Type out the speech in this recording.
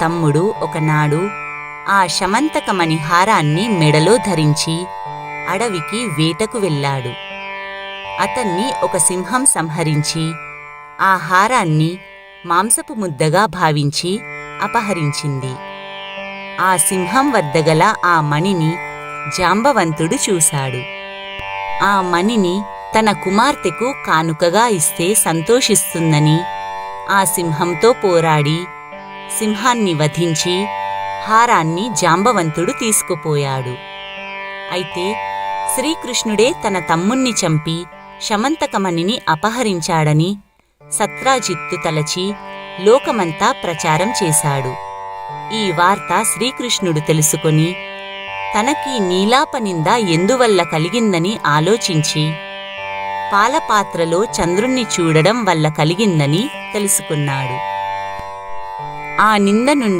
తమ్ముడు ఒకనాడు ఆ శమంతకమణి హారాన్ని మెడలో ధరించి అడవికి వేటకు వెళ్ళాడు. అతన్ని ఒక సింహం సంహరించి ఆ హారాన్ని మాంసపు ముద్దగా భావించి అపహరించింది. ఆ సింహం వద్దగల ఆ మణిని జాంబవంతుడు చూశాడు. ఆ మణిని తన కుమార్తెకు కానుకగా ఇస్తే సంతోషిస్తుందని ఆ సింహంతో పోరాడి సింహాన్ని వధించి హారాన్ని జాంబవంతుడు తీసుకుపోయాడు. అయితే శ్రీకృష్ణుడే తన తమ్ముణ్ణి చంపి శమంతకమణిని అపహరించాడని సత్రాజిత్తు తలచి లోకమంతా ప్రచారం చేశాడు. ఈ వార్త శ్రీకృష్ణుడు తెలుసుకొని తనకీ నీలాపనింద ఎందువల్ల కలిగిందని ఆలోచించి పాలపాత్రలో చంద్రుణ్ణి చూడడం వల్ల కలిగిందని తెలుసుకున్నాడు. ఆ నింద నుండి